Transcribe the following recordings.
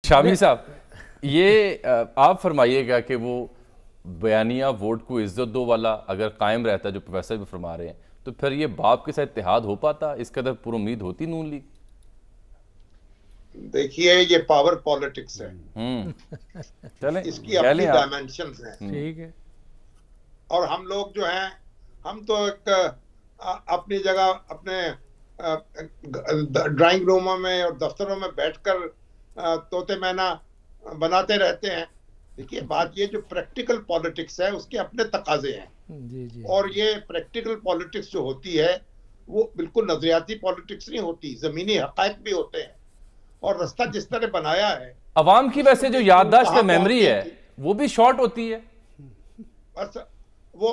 शामी साहब, ये आप फरमाइएगा कि वो बयानिया वोट को इज्जत दो वाला अगर कायम रहता, जो प्रोफेसर भी फरमा रहे हैं, तो फिर ये बाप के साथ इत्तेहाद हो पाता? इस कदर पुरुम्मीद होती नून लीग? देखिए, ये पावर पॉलिटिक्स है, चलें, इसकी अपनी डायमेंशंस हैं। ठीक है। और हम लोग जो हैं, हम तो एक अपनी जगह अपने ड्राइंग रूमों में और दफ्तरों में बैठकर तोते मैना बनाते रहते हैं। देखिए, बात ये जो प्रैक्टिकल पॉलिटिक्स है उसके अपने तकाजे हैं। जी। और ये प्रैक्टिकल पॉलिटिक्स जो होती है वो बिल्कुल नजरियाती पॉलिटिक्स नहीं होती, जमीनी हकायक भी होते हैं। और रास्ता जिस तरह बनाया है, अवाम की वैसे जो याददाश्त है, मेमोरी है, वो भी शॉर्ट होती है। बस वो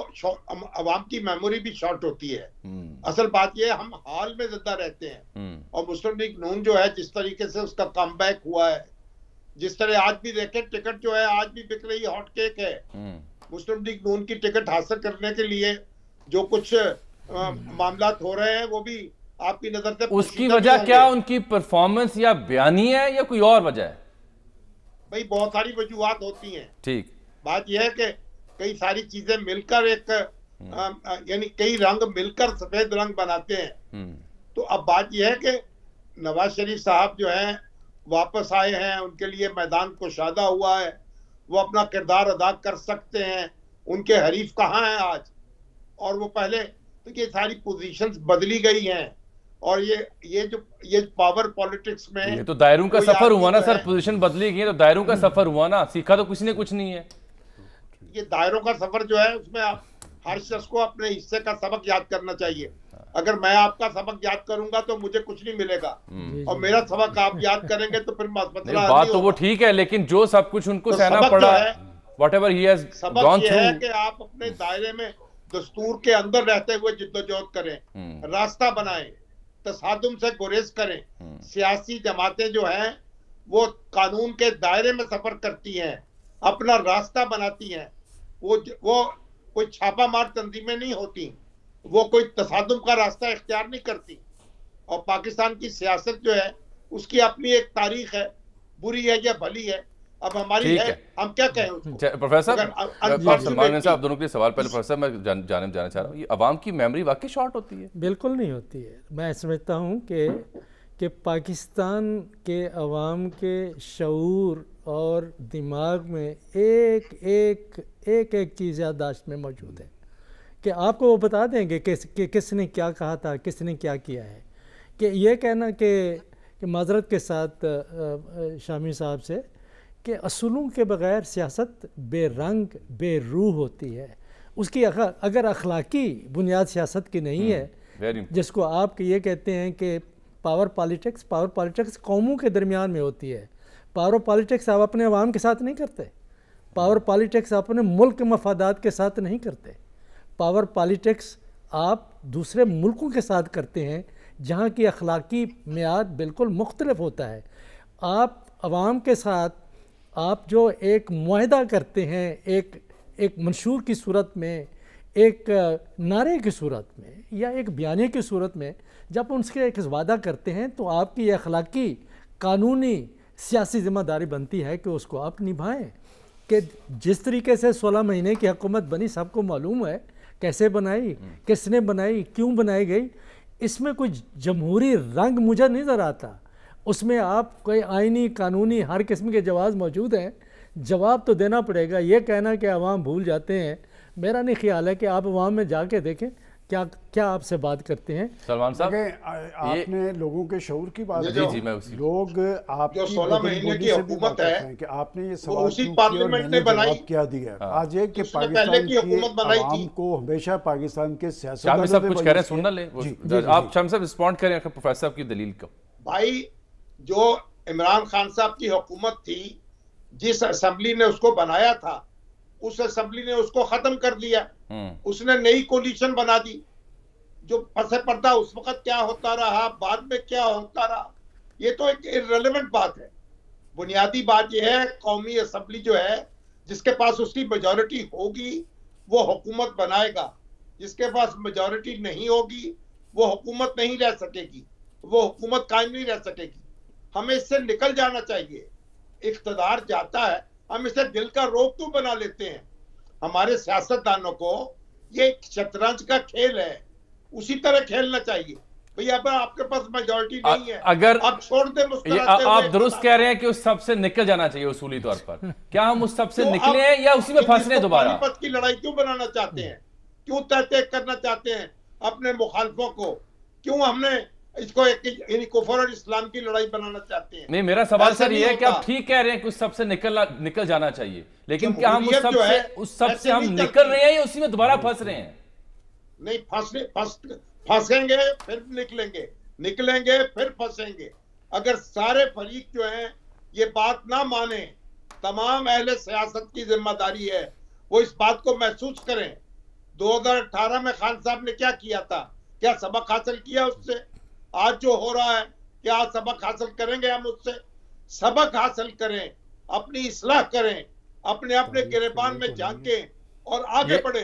अवाम की मेमोरी भी शॉर्ट होती है। असल बात ये है, हम हाल में जिंदा रहते हैं। और मुस्लिम लीग नून जो है, जिस तरीके से उसका कमबैक हुआ है, जिस तरह आज भी देखें, टिकट जो है आज भी बिक रही हॉट केक है। मुस्लिम लीग नून की टिकट हासिल करने के लिए जो कुछ मामलात हो रहे हैं वो भी आपकी नजर से उसकी वजह क्या उनकी परफॉर्मेंस या बयानी है या कोई और वजह है? भाई बहुत सारी वजूहात होती हैं। ठीक, बात यह है कि कई सारी चीजें मिलकर एक यानी कई रंग मिलकर सफेद रंग बनाते हैं। तो अब बात यह है कि नवाज शरीफ साहब जो हैं वापस आए हैं, उनके लिए मैदान कुशादा हुआ है, वो अपना किरदार अदा कर सकते हैं। उनके हरीफ कहाँ हैं आज? और वो पहले तो ये सारी पोजीशंस बदली गई हैं। और ये पावर पॉलिटिक्स में ये तो दायरों का सफर हुआ ना सर, पोजीशन बदली गई है तो दायरों का सफर हुआ ना, सीखा तो किसी ने कुछ नहीं है। ये दायरों का सफर जो है उसमें आप हर शख्स को अपने हिस्से का सबक याद करना चाहिए। अगर मैं आपका सबक याद करूंगा तो मुझे कुछ नहीं मिलेगा, और मेरा सबक आप याद करेंगे तो फिर मसला बात तो वो ठीक है, लेकिन जो सब कुछ उनको सहना पड़ा है, whatever he has gone through, है कि आप अपने दायरे में दस्तूर के अंदर रहते हुए जिद्दोजहद करें, रास्ता बनाएं, तसादुम से गुरेज करें। सियासी जमातें जो हैं वो कानून के दायरे में सफर करती हैं, अपना रास्ता बनाती हैं। वो कोई छापा मार तंजीमें नहीं होती, वो कोई तसादुम का रास्ता इख्तियार नहीं करती। और पाकिस्तान की सियासत जो है उसकी अपनी एक तारीख है, बुरी है या भली है, अब हमारी है, हम क्या कहें उसको। प्रोफेसर सलमान साहब, दोनों के लिए सवाल। पहले प्रोफेसर मैं जाना चाह रहा हूँ, ये अवाम की मेमोरी वाकई शॉर्ट होती है? बिल्कुल नहीं होती है। मैं समझता हूँ कि पाकिस्तान के अवाम के शऊर और दिमाग में एक चीज़ याददाश्त में मौजूद है कि आपको वो बता देंगे कि किसने क्या कहा था, किसने क्या किया है। कि ये कहना कि माजरत के साथ शामी साहब से कि असूलों के बग़ैर सियासत बेरंग बेरूह होती है। उसकी अगर अखलाकी बुनियाद सियासत की नहीं है, जिसको आप ये कहते हैं कि पावर पॉलिटिक्स कौमों के दरमियान में होती है। पावर पॉलिटिक्स आप अपने अवाम के साथ नहीं करते, पावर पॉलिटिक्स आप अपने मुल्क के मफादात के साथ नहीं करते, पावर पॉलिटिक्स आप दूसरे मुल्कों के साथ करते हैं जहाँ की अखलाकी मियाद बिल्कुल मुख्तलिफ होता है। आप अवाम के साथ आप जो एक मुआहदा करते हैं, एक मंशूर की सूरत में, एक नारे की सूरत में या एक बयाने की सूरत में, जब उनसे एक वादा करते हैं तो आपकी अखलाकी कानूनी सियासी ज़िम्मेदारी बनती है कि उसको आप निभाएं। कि जिस तरीके से 16 महीने की हुकूमत बनी सबको मालूम है, कैसे बनाई, किसने बनाई, क्यों बनाई गई। इसमें कोई जमहूरी रंग मुझे नज़र आता। उसमें आप कोई आइनी कानूनी हर किस्म के जवाब मौजूद हैं, जवाब तो देना पड़ेगा। ये कहना कि अवाम भूल जाते हैं, मेरा नहीं ख्याल है कि आप अवाम में जाके देखें क्या आपसे बात करते हैं। सलमान साहब, आपने लोगों के शऊर की बात जी मैं उसी लोग आपकी 16 महीने की हुकूमत है कि आपने ये सवाल उसी पार्लियामेंट ने बनाई, क्या दिया आज एक कि पाकिस्तान की आवाम को हमेशा पाकिस्तान के सियासत शामी साहब कुछ कह रहे हैं, सुनना ले आप शामी साहब रिस्पॉन्ड करें प्रोफेसर साहब की दलील को। भाई, जो इमरान खान साहब की हुकूमत थी, जिस असेंबली ने उसको बनाया था, उस असेंबली ने उसको खत्म कर दिया। उसने नई कोलिशन बना दी। जो पसे पर्दा उस वक्त क्या होता रहा, बाद में क्या होता रहा, ये तो एक इररिलेवेंट बात है। बुनियादी बात यह है, कौमी असेंबली जो है, जिसके पास उसकी मेजॉरिटी होगी वो हुकूमत बनाएगा, जिसके पास मेजॉरिटी नहीं होगी वो हुकूमत नहीं रह सकेगी, वो हुकूमत कायम नहीं रह सकेगी। हमें इससे निकल जाना चाहिए। इख्तदार जाता है हम इसे दिल का रोग क्यों बना लेते हैं? हमारे सियासतदानों को ये शतरंज का खेल है, उसी तरह खेलना चाहिए। भैया अब आपके पास मेजॉरिटी नहीं है, अगर आप छोड़ दे मुस्कुराते हुए। आप दुरुस्त कह रहे हैं कि उस सब से निकल जाना चाहिए उसूली तौर पर। क्या हम उस सब से निकले हैं या उसी में फंस रहे हैं दोबारा? पानीपत की लड़ाई क्यों बनाना चाहते हैं? क्यों तहते करना चाहते हैं अपने मुखालफों को? क्यों हमने इसको कुफर और इस्लाम की लड़ाई बनाना चाहते हैं? नहीं, मेरा सवाल सर ये है कि आप ठीक कह रहे हैं कि उस सब से निकल जाना चाहिए, लेकिन क्या हम उस सब से हम निकल रहे हैं या उसी में दोबारा फंस रहे हैं? नहीं, फंसेंगे फिर निकलेंगे फिर फंसेंगे। अगर सारे फरीक जो हैं ये बात ना माने, तमाम अहले सियासत की जिम्मेदारी है वो इस बात को महसूस करें। 2018 में खान साहब ने क्या किया था? क्या सबक हासिल किया उससे? आज जो हो रहा है क्या आज सबक हासिल करेंगे हम उससे? सबक हासिल करें, अपनी इस्लाह करें, अपने गिरेबान में झांकें और आगे बढ़ें।